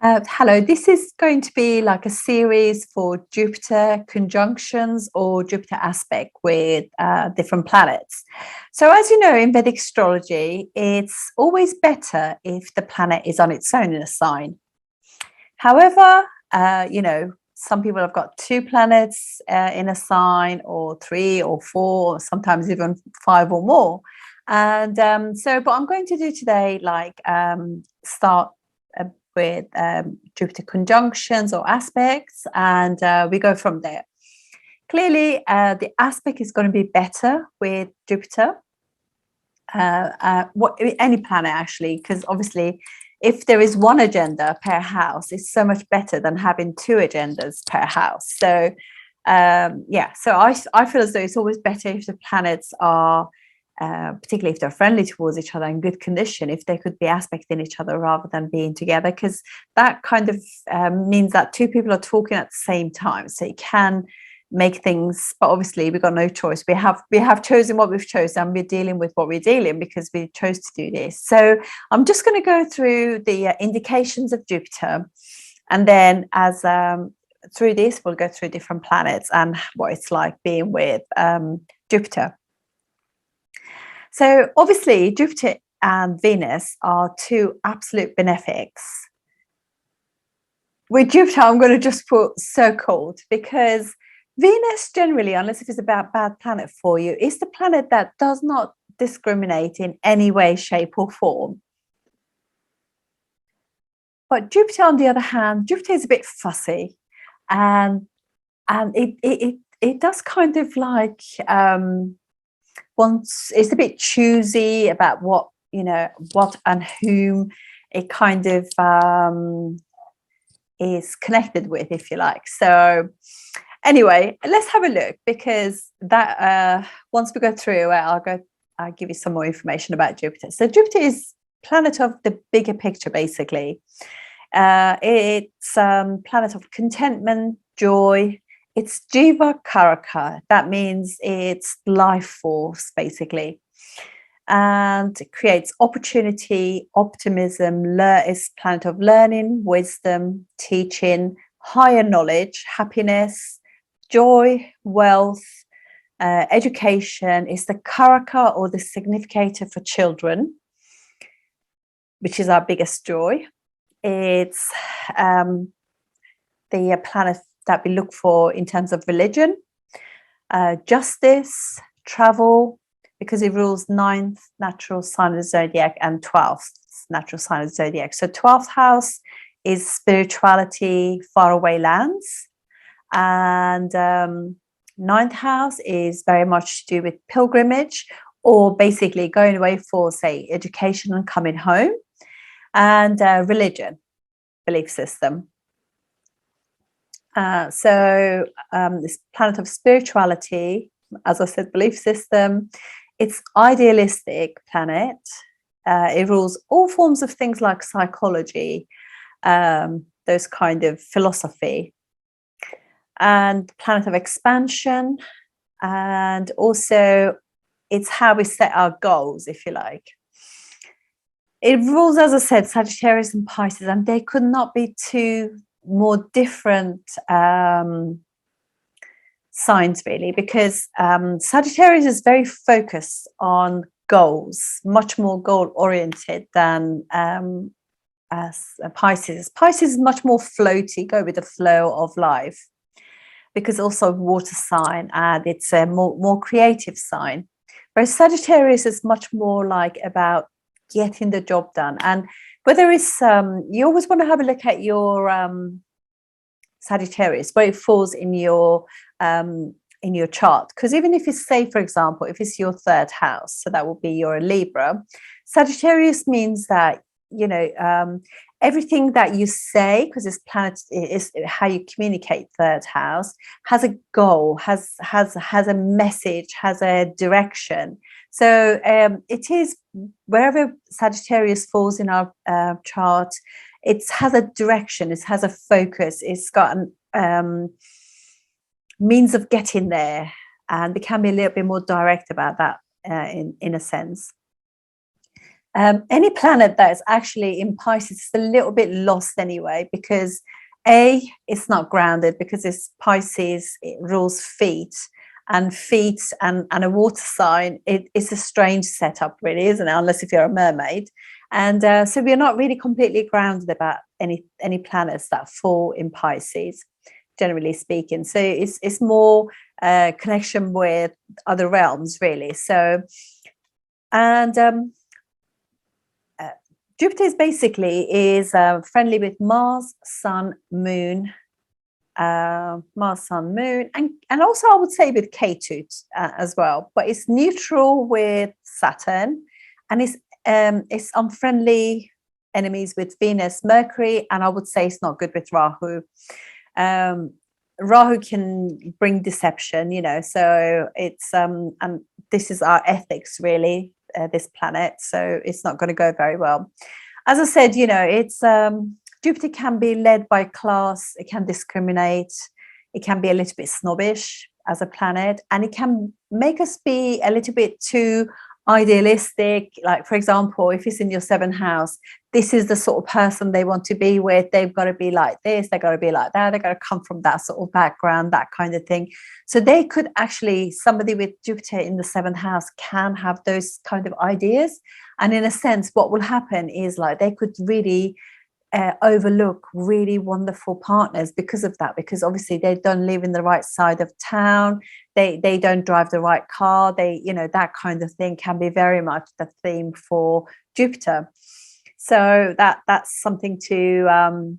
Hello, this is going to be like a series for Jupiter conjunctions or Jupiter aspect with different planets. So, as you know, in Vedic astrology, it's always better if the planet is on its own in a sign. However, some people have got two planets in a sign, or three, or four, or sometimes even five or more. And but I'm going to do today, start with Jupiter conjunctions or aspects, and we go from there. Clearly, the aspect is going to be better with Jupiter, any planet actually, because obviously, if there is one agenda per house, it's so much better than having two agendas per house. So, I feel as though it's always better if the planets are particularly if they're friendly towards each other in good condition, if they could be aspecting each other rather than being together, because that kind of means that two people are talking at the same time. So you can make things, but obviously we've got no choice. We have chosen what we've chosen, and we're dealing with what we're dealing because we chose to do this. So I'm just going to go through the indications of Jupiter, and then as through this we'll go through different planets and what it's like being with Jupiter. So obviously, Jupiter and Venus are two absolute benefics. With Jupiter, I'm going to just put so-called, because Venus generally, unless it is a bad planet for you, is the planet that does not discriminate in any way, shape or form. But Jupiter, on the other hand, Jupiter is a bit fussy, and it does kind of like once it's a bit choosy about what and whom it kind of is connected with, if you like. So anyway, let's have a look, because that once we go through it, I'll give you some more information about Jupiter. So Jupiter is planet of the bigger picture, basically. It's planet of contentment, joy. It's Jeeva karaka. That means it's life force, basically. And it creates opportunity, optimism. It's planet of learning, wisdom, teaching, higher knowledge, happiness, joy, wealth, education. It's the karaka, or the significator for children, which is our biggest joy. It's the planet that we look for in terms of religion, justice, travel, because it rules 9th natural sign of the zodiac and 12th natural sign of the zodiac. So 12th house is spirituality, faraway lands, and 9th house is very much to do with pilgrimage, or basically going away for, say, education and coming home, and religion, belief system. This planet of spirituality, as I said, belief system, it's idealistic planet. It rules all forms of things like psychology, those kind of philosophy, and planet of expansion, and also it's how we set our goals, if you like. It rules, as I said, Sagittarius and Pisces, and they could not be two more different signs, really, because Sagittarius is very focused on goals, much more goal oriented than as Pisces. Pisces is much more floaty, go with the flow of life, because also water sign, and it's a more creative sign. Whereas Sagittarius is much more like about getting the job done. And whether it's you always want to have a look at your Sagittarius, where it falls in your chart, because even if it's, say, for example, if it's your 3rd house, so that will be your Libra, Sagittarius means that everything that you say, because this planet is how you communicate, 3rd house, has a goal, has a message, has a direction. So it is, wherever Sagittarius falls in our chart, it has a direction, it has a focus, it's got a means of getting there, and we can be a little bit more direct about that in a sense. Any planet that is actually in Pisces is a little bit lost anyway, because it's not grounded, because it's Pisces, it rules feet, and feet and a water sign. It's a strange setup, really, isn't it? Unless if you're a mermaid. And so we're not really completely grounded about any planets that fall in Pisces, generally speaking. So it's more connection with other realms, really. So, and Jupiter is friendly with Mars, Sun, Moon, Mars, Sun, Moon, and also I would say with Ketu as well. But it's neutral with Saturn, and it's unfriendly enemies with Venus, Mercury, and I would say it's not good with Rahu. Rahu can bring deception, so it's and this is our ethics, really. This planet, so it's not going to go very well. As I said, it's Jupiter can be led by class, it can discriminate, it can be a little bit snobbish as a planet, and it can make us be a little bit too idealistic. Like, for example, if it's in your seventh house, this is the sort of person they want to be with. They've got to be like this, they've got to be like that, they've got to come from that sort of background, that kind of thing. So they could actually, somebody with Jupiter in the seventh house can have those kind of ideas. And in a sense, what will happen is, like, they could really overlook really wonderful partners because of that, because obviously they don't live in the right side of town, they don't drive the right car, that kind of thing can be very much the theme for Jupiter. So that's something to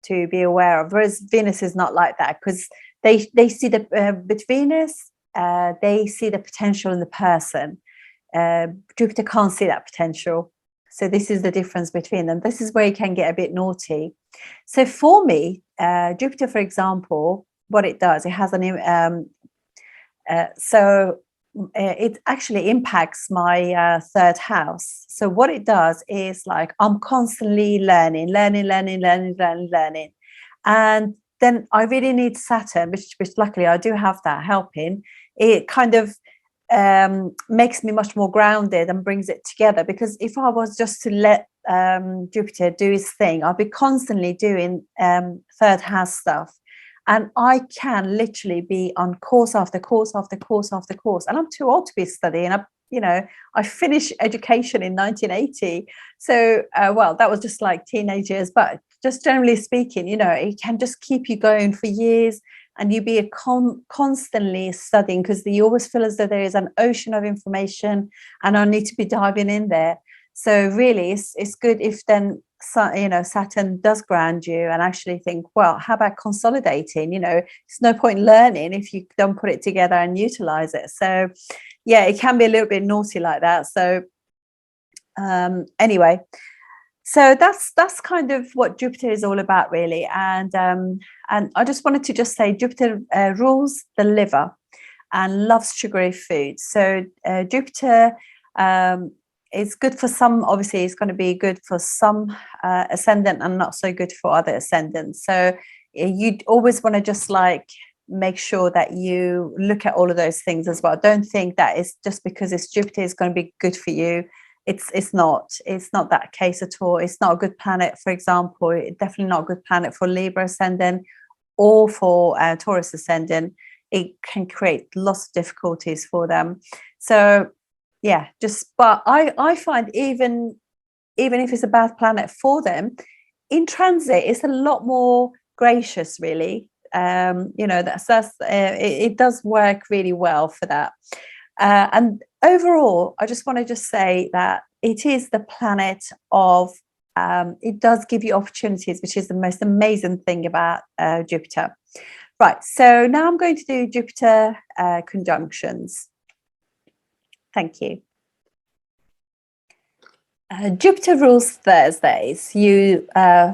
be aware of. Whereas Venus is not like that, because they see with Venus, they see the potential in the person. Jupiter can't see that potential. So this is the difference between them. This is where you can get a bit naughty. So for me, Jupiter, for example, what it does, it has it actually impacts my third house. So what it does is, like, I'm constantly learning. And then I really need Saturn, which luckily I do have that helping. It kind of makes me much more grounded and brings it together, because if I was just to let Jupiter do his thing, I'll be constantly doing third house stuff, and I can literally be on course after course after course after course, and I'm too old to be studying. I finished education in 1980, so well, that was just like teenage years, but just generally speaking, it can just keep you going for years. And you be constantly studying, because you always feel as though there is an ocean of information and I need to be diving in there. So really, it's good if then Saturn does ground you and actually think, well, how about consolidating? It's no point learning if you don't put it together and utilize it. So yeah, it can be a little bit naughty like that. So anyway, so that's kind of what Jupiter is all about, really. And I just wanted to just say Jupiter rules the liver and loves sugary foods. So Jupiter is good for some. Obviously, it's going to be good for some ascendant and not so good for other ascendants. So you'd always want to just make sure that you look at all of those things as well. Don't think that it's just because it's Jupiter is going to be good for you. It's not that case at all. It's not a good planet, for example. It's definitely not a good planet for Libra ascendant or for Taurus ascendant. It can create lots of difficulties for them. So yeah, but I find even if it's a bad planet for them, in transit it's a lot more gracious, really. It does work really well for that. And overall, I just want to say that it is the planet of, it does give you opportunities, which is the most amazing thing about Jupiter. Right, so now I'm going to do Jupiter conjunctions. Thank you. Jupiter rules Thursdays. You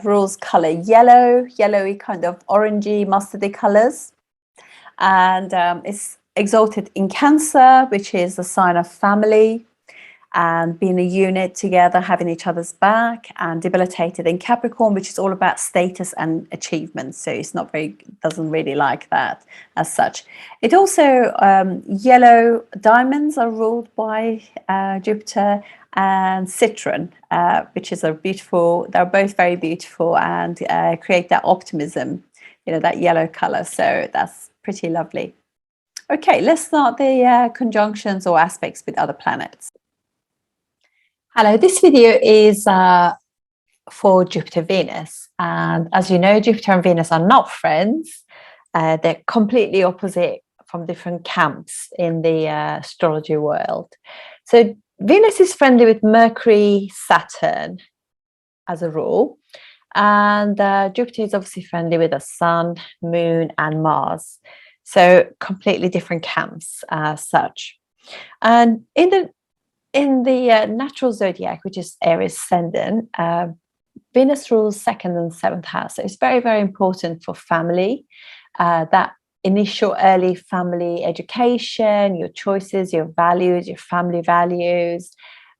rules color yellowy kind of orangey, mustardy colors. And it's exalted in Cancer, which is a sign of family and being a unit together, having each other's back, and debilitated in Capricorn, which is all about status and achievement. So it's doesn't really like that as such. It also, yellow diamonds are ruled by Jupiter, and citron, which is a beautiful, they're both very beautiful and create that optimism, that yellow color. So that's pretty lovely. Okay, let's start the conjunctions or aspects with other planets. Hello, this video is for Jupiter Venus, and as you know, Jupiter and Venus are not friends. They're completely opposite from different camps in the astrology world. So Venus is friendly with Mercury, Saturn as a rule, and Jupiter is obviously friendly with the Sun, Moon and Mars. So completely different camps as such. And in the natural zodiac, which is Aries ascendant, Venus rules second and seventh house. So it's very, very important for family, that initial early family education, your choices, your values, your family values,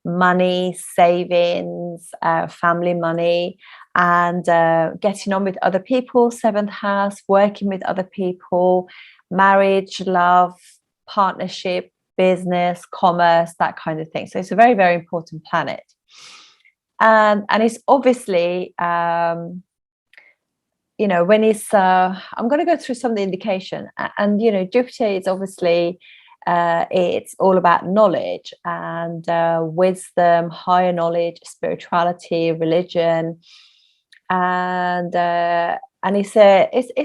money, savings, family money, and getting on with other people, seventh house, working with other people, marriage, love, partnership, business, commerce, that kind of thing. So it's a very, very important planet. And it's obviously, when it's, I'm going to go through some of the indication. And, Jupiter is obviously, it's all about knowledge and wisdom, higher knowledge, spirituality, religion. And it's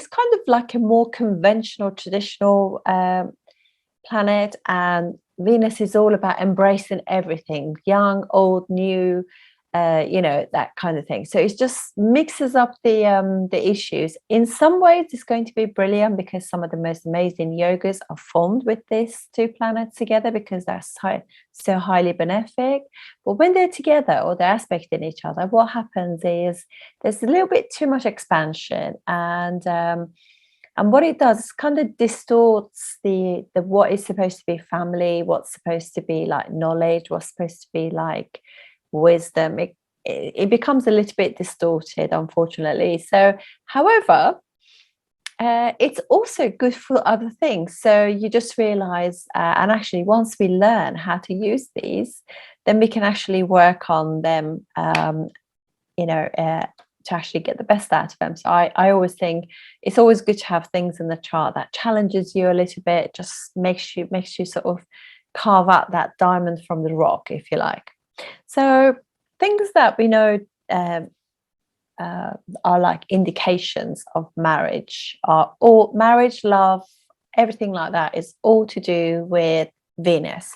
kind of like a more conventional, traditional planet. And Venus is all about embracing everything, young, old, new, that kind of thing. So it just mixes up the issues. In some ways, it's going to be brilliant because some of the most amazing yogas are formed with these two planets together because they're so highly benefic. But when they're together or they're aspecting each other, what happens is there's a little bit too much expansion, and what it does is kind of distorts the what is supposed to be family, what's supposed to be like knowledge, what's supposed to be like wisdom. It becomes a little bit distorted, unfortunately. So, however, it's also good for other things. So you just realize, and actually, once we learn how to use these, then we can actually work on them, to actually get the best out of them. So I always think it's always good to have things in the chart that challenges you a little bit, just makes you sort of carve out that diamond from the rock, if you like. So things that we know are like indications of marriage are all marriage, love, everything like that is all to do with Venus.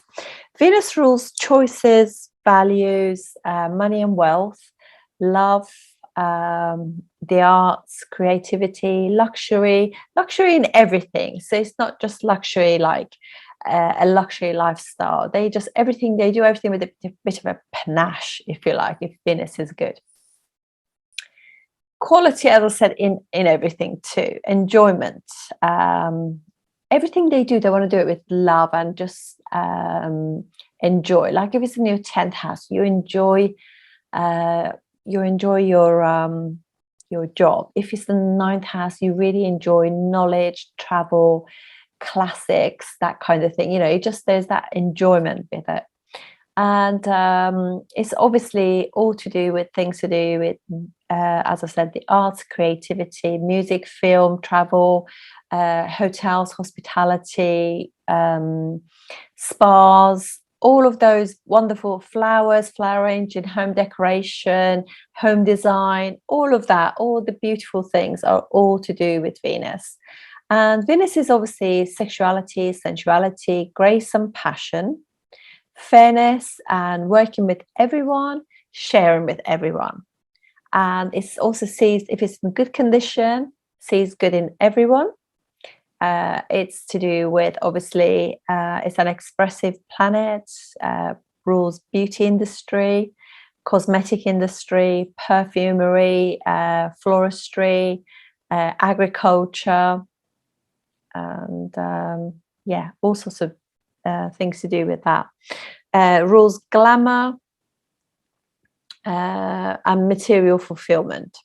Venus rules choices, values, money and wealth, love, the arts, creativity, luxury in everything. So it's not just luxury like a luxury lifestyle. They do everything with a bit of a panache, if you like, if Venus is good. Quality, as I said, in everything too. Enjoyment. Everything they do, they want to do it with love and just enjoy. Like if it's in your 10th house, you enjoy your job. If it's the 9th house, you really enjoy knowledge, travel, classics, that kind of thing. There's that enjoyment with it. And it's obviously all to do with things to do with, as I said, the arts, creativity, music, film, travel, hotels, hospitality, spas, all of those wonderful flowers, flower arranging, home decoration, home design, all of that, all the beautiful things are all to do with Venus. And Venus is obviously sexuality, sensuality, grace and passion, fairness, and working with everyone, sharing with everyone. And it's also sees, if it's in good condition, sees good in everyone. It's to do with, obviously, it's an expressive planet, rules beauty industry, cosmetic industry, perfumery, floristry, agriculture, and all sorts of things to do with that. Rules glamour and material fulfillment.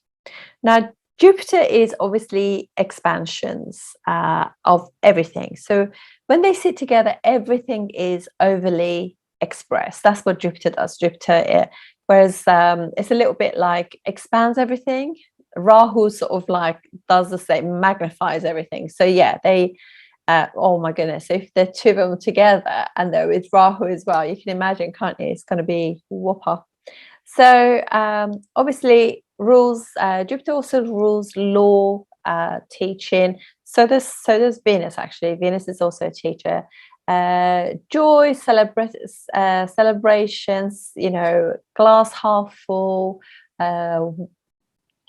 Now, Jupiter is obviously expansions of everything. So when they sit together, everything is overly express. That's what Jupiter does. Whereas it's a little bit like expands everything. Rahu sort of like does the same, magnifies everything. So yeah, they oh my goodness, if the two of them together and they're with Rahu as well, you can imagine, can't you? It's going to be whopper. So obviously rules, Jupiter also rules law, teaching. So there's Venus. Actually, Venus is also a teacher. Joy, celebrations, you know, glass half full,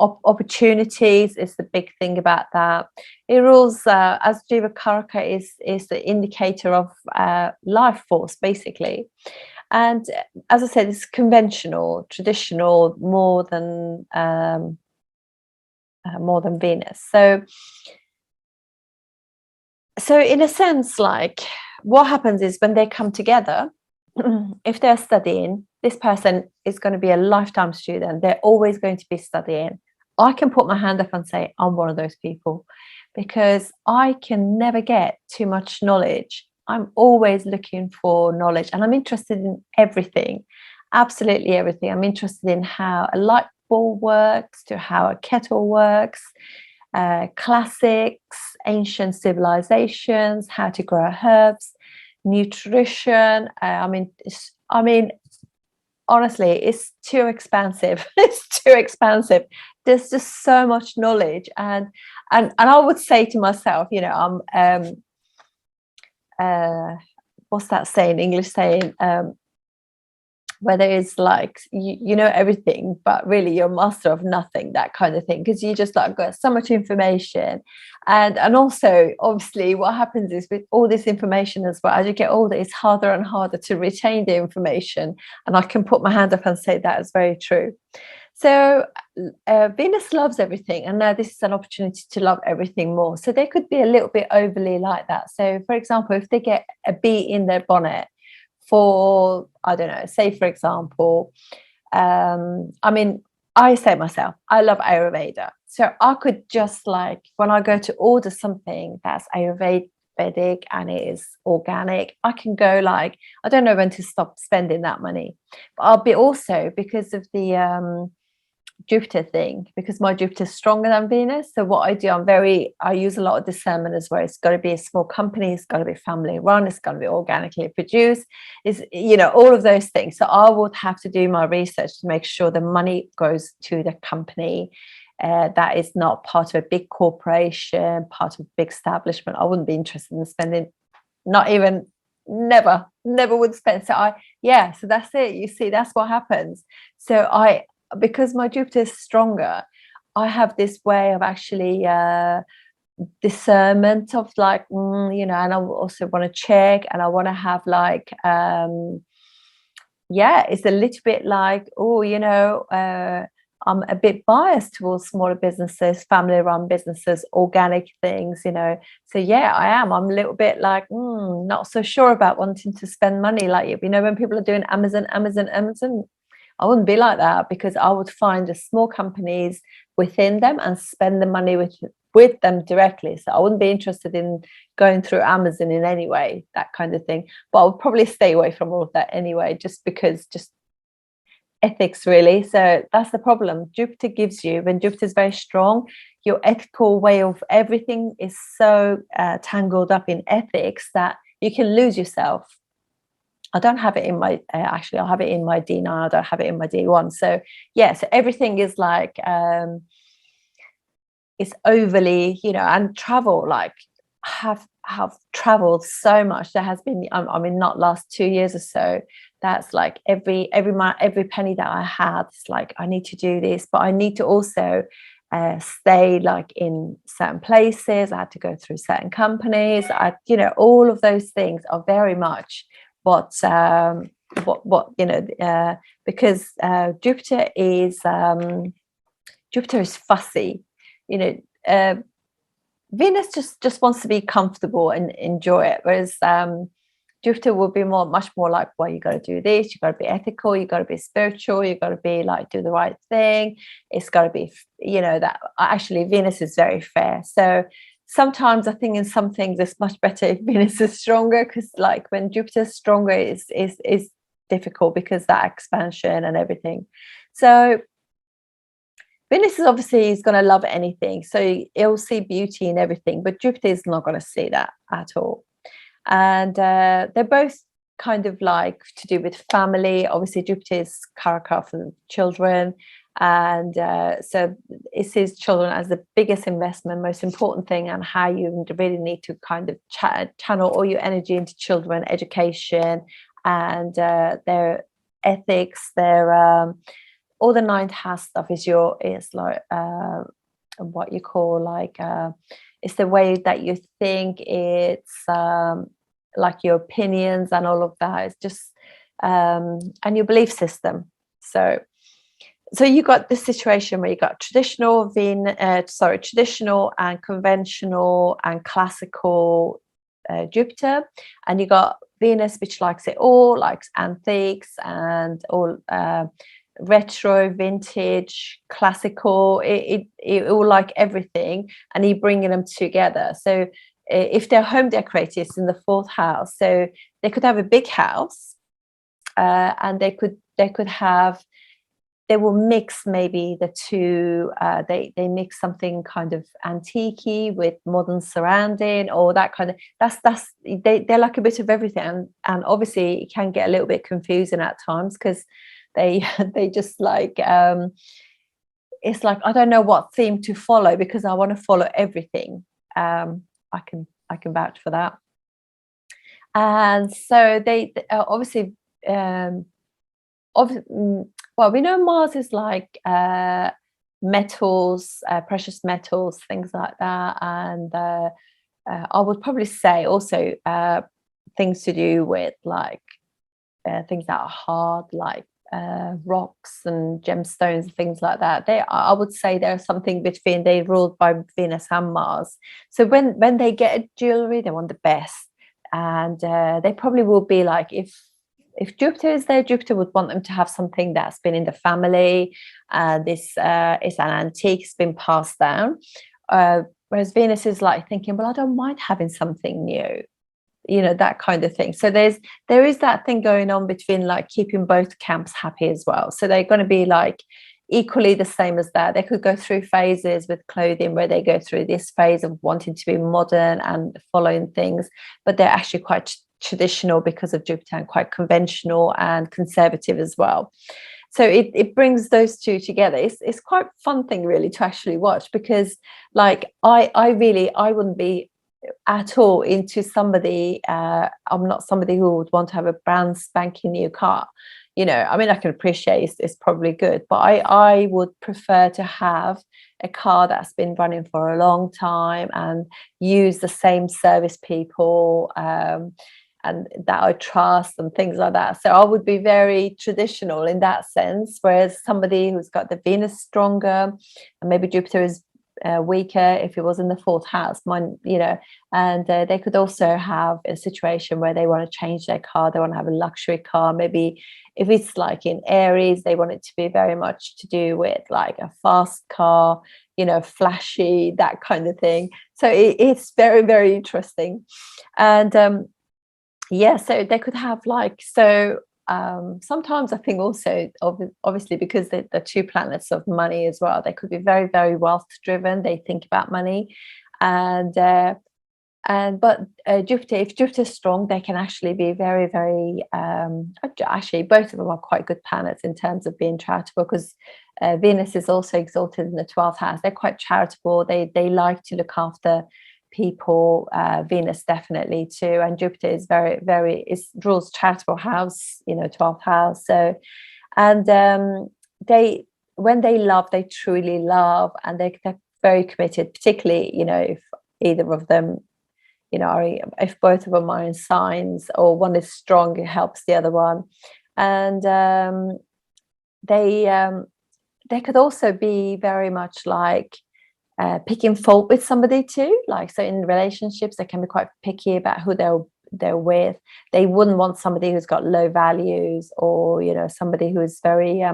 opportunities is the big thing about that. It rules, as Jeeva karaka is the indicator of life force, basically. And as I said, it's conventional, traditional, more than Venus. So in a sense, like, what happens is when they come together, if they're studying, this person is going to be a lifetime student. They're always going to be studying. I can put my hand up and say I'm one of those people, because I can never get too much knowledge. I'm always looking for knowledge, and I'm interested in everything, absolutely everything. I'm interested in how a light bulb works, to how a kettle works, classics, ancient civilizations, how to grow herbs, nutrition. I mean, honestly, it's too expansive. It's too expansive. There's just so much knowledge, and I would say to myself, you know, what's that saying? English saying, where there is like you know everything, but really you're master of nothing, that kind of thing, because you just like got so much information. And also obviously what happens is with all this information as well, as you get older, it's harder and harder to retain the information. And I can put my hand up and say that is very true. So Venus loves everything, and now this is an opportunity to love everything more. So they could be a little bit overly like that. So for example, if they get a bee in their bonnet for, I don't know, say for example, I mean, I say myself, I love Ayurveda. So I could just like, when I go to order something that's Ayurvedic and it is organic, I can go like, I don't know when to stop spending that money. But I'll be also, because of the Jupiter thing, because my Jupiter is stronger than Venus. So what I do, I use a lot of discernment as well. It's got to be a small company, it's got to be family run, it's got to be organically produced, is, you know, all of those things. So I would have to do my research to make sure the money goes to the company, that is not part of a big corporation, part of a big establishment. I wouldn't be interested in spending, not even, never would spend. So so that's it. You see, that's what happens. So because my Jupiter is stronger, I have this way of actually discernment of like, you know, and I also want to check, and I want to have like, it's a little bit like, oh, you know, I'm a bit biased towards smaller businesses, family run businesses, organic things, you know. So yeah, I'm a little bit like, not so sure about wanting to spend money like you know, when people are doing Amazon, I wouldn't be like that, because I would find the small companies within them and spend the money with them directly. So I wouldn't be interested in going through Amazon in any way, that kind of thing. But I would probably stay away from all of that anyway, just because, just ethics really. So that's the problem. Jupiter gives you, when Jupiter is very strong, your ethical way of everything is so tangled up in ethics that you can lose yourself. I don't have it in my, actually, I have it in my D9, I don't have it in my D1. So, so everything is like, it's overly, you know, and travel, like, have traveled so much. There has been, I mean, not last 2 years or so, that's like every penny that I had, it's like, I need to do this, but I need to also stay like in certain places. I had to go through certain companies. You know, all of those things are very much what you know, because Jupiter is fussy, you know. Venus just wants to be comfortable and enjoy it, whereas Jupiter will be much more like, well, you got to do this, you got to be ethical, you got to be spiritual, you got to be like, do the right thing. It's got to be, you know, that actually Venus is very fair. So sometimes I think in some things it's much better if Venus is stronger, because like when Jupiter is stronger, is difficult because that expansion and everything. So Venus is obviously is going to love anything, so it'll see beauty in everything, but Jupiter is not going to see that at all. And they're both kind of like to do with family. Obviously, Jupiter is karaka for children, and so it sees children as the biggest investment, most important thing, and how you really need to kind of channel all your energy into children, education, and their ethics, their all the ninth house stuff is like what you call like it's the way that you think, it's like your opinions and all of that. It's just and your belief system. So you got this situation where you got traditional and conventional and classical Jupiter, and you got Venus, which likes it all, likes antiques and all retro, vintage, classical. It all like everything, and you bringing them together. So if they're home decorators in the fourth house, so they could have a big house, and they will mix maybe the two. They mix something kind of antique with modern surrounding, or that kind of they're like a bit of everything, and obviously it can get a little bit confusing at times because they just like it's like I don't know what theme to follow because I want to follow everything. I can vouch for that. And so they obviously well, we know Mars is like metals, precious metals, things like that, and I would probably say also things to do with like things that are hard, like rocks and gemstones, things like that. I would say there's something between, they're ruled by Venus and Mars. So when they get a jewelry, they want the best, and they probably will be like, if Jupiter is there, Jupiter would want them to have something that's been in the family. This is an antique, it's been passed down. Whereas Venus is like thinking, well, I don't mind having something new, that kind of thing. So there is that thing going on between like keeping both camps happy as well. So they're going to be like equally the same as that. They could go through phases with clothing where they go through this phase of wanting to be modern and following things, but they're actually quite traditional because of Jupiter, and quite conventional and conservative as well. So it brings those two together. It's quite a fun thing really to actually watch, because like I wouldn't be at all into somebody, I'm not somebody who would want to have a brand spanking new car. I mean, I can appreciate it's probably good, but I would prefer to have a car that's been running for a long time and use the same service people, and that I trust and things like that. So I would be very traditional in that sense, whereas somebody who's got the Venus stronger and maybe Jupiter is weaker, if it was in the fourth house, and they could also have a situation where they want to change their car, they want to have a luxury car. Maybe if it's like in Aries, they want it to be very much to do with like a fast car, flashy, that kind of thing. So it's very, very interesting. And so they could have like, so sometimes I think also obviously because the two planets of money as well, they could be very, very wealth driven. They think about money, but Jupiter, if Jupiter's strong, they can actually be very, very actually both of them are quite good planets in terms of being charitable, because Venus is also exalted in the 12th house. They're quite charitable. They like to look after people. Venus definitely too, and Jupiter is very, very, it rules charitable house, 12th house. So, and when they love, they truly love, and they're very committed, particularly if either of them, if both of them are in signs, or one is strong, it helps the other one. And they could also be very much like picking fault with somebody too, like, so in relationships they can be quite picky about who they're with. They wouldn't want somebody who's got low values, or somebody who is very I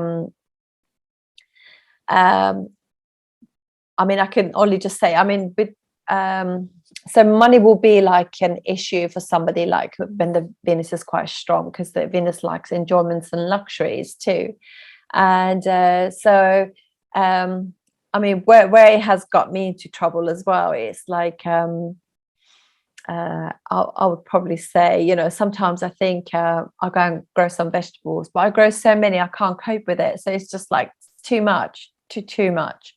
mean, I can only just say, I mean, with so money will be like an issue for somebody like when the Venus is quite strong, because the Venus likes enjoyments and luxuries too. And I mean, where it has got me into trouble as well is like, I would probably say, you know, sometimes I think I'll go and grow some vegetables, but I grow so many I can't cope with it. So it's just like too much, too much.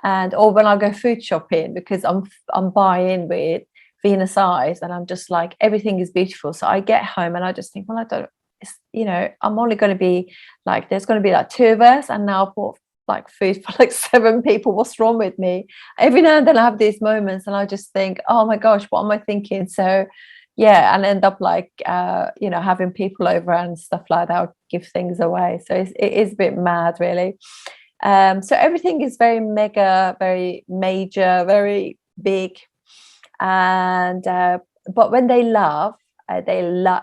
And or when I go food shopping, because I'm buying with Venus eyes, and I'm just like, everything is beautiful. So I get home and I just think, well, I don't, it's, you know, I'm only going to be like, there's going to be like 2 of us, and now I bought like food for like 7 people. What's wrong with me? Every now and then I have these moments and I just think, oh my gosh, what am I thinking? So yeah, and end up like you know, having people over and stuff like that, I'll give things away. So it is a bit mad, really. So everything is very mega, very major, very big. And but when they love,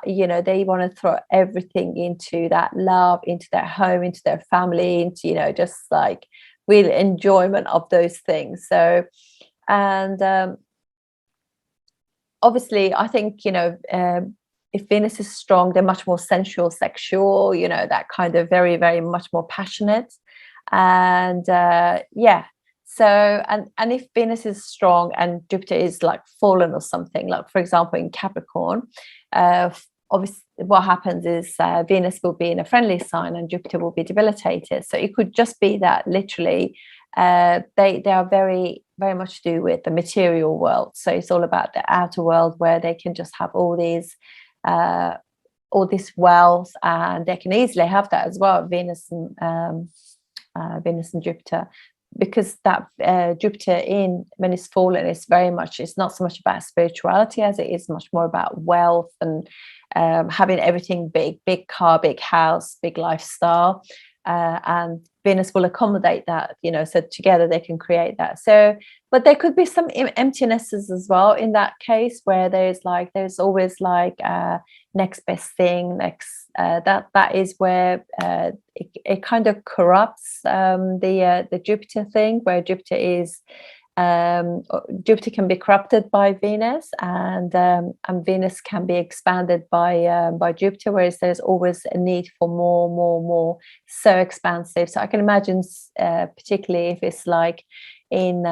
you know, they want to throw everything into that love, into their home, into their family, into, you know, just like real enjoyment of those things. So, and obviously I think, you know, if Venus is strong, they're much more sensual, sexual, you know, that kind of very, very much more passionate. And yeah, so and if Venus is strong and Jupiter is like fallen or something, like for example in Capricorn, obviously what happens is Venus will be in a friendly sign and Jupiter will be debilitated. So it could just be that literally they are very, very much to do with the material world. So it's all about the outer world, where they can just have all this wealth, and they can easily have that as well, Venus and Jupiter, because that Jupiter in when it's fallen is very much, it's not so much about spirituality as it is much more about wealth and having everything big car, big house, big lifestyle, and Venus will accommodate that, you know, so together they can create that. So but there could be some emptinesses as well in that case, where there's always like next best thing, that is where it kind of corrupts the Jupiter thing, where Jupiter can be corrupted by Venus, and Venus can be expanded by Jupiter, whereas there's always a need for more, so expansive. So I can imagine, particularly if it's like in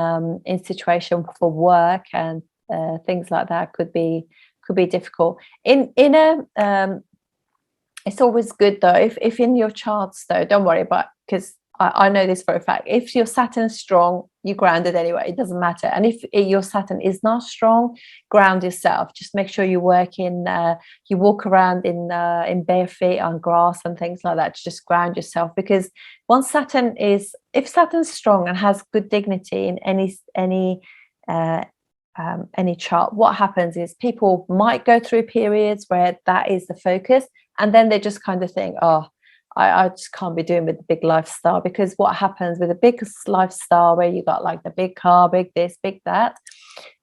situation for work and things like that, could be difficult. It's always good though, if in your charts though, don't worry about, because I know this for a fact, if your Saturn is strong, you're grounded anyway, it doesn't matter. And if your Saturn is not strong, ground yourself. Just make sure you walk around in bare feet on grass and things like that to just ground yourself. Because once if Saturn's strong and has good dignity in any chart, what happens is people might go through periods where that is the focus, and then they just kind of think, oh, I just can't be doing with the big lifestyle. Because what happens with the big lifestyle, where you got like the big car, big this, big that,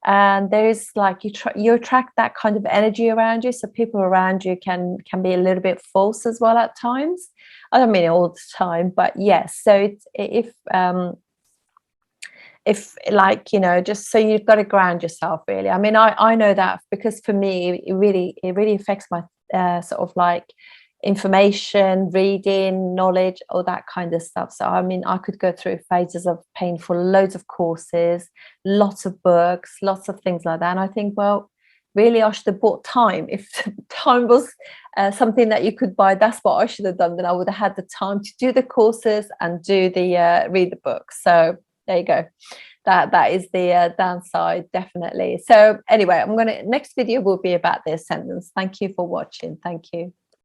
and there's like you attract that kind of energy around you. So people around you can be a little bit false as well at times. I don't mean it all the time, but yes. So if like, you know, just so you've got to ground yourself, really. I mean, I know that, because for me it really affects my sort of like information, reading, knowledge, all that kind of stuff. So I mean, I could go through phases of paying for loads of courses, lots of books, lots of things like that, and I think, well, really I should have bought time. If time was something that you could buy, that's what I should have done. Then I would have had the time to do the courses and do the read the books. So there you go. That is the downside, definitely. So anyway, next video will be about the ascendants. Thank you for watching. Thank you.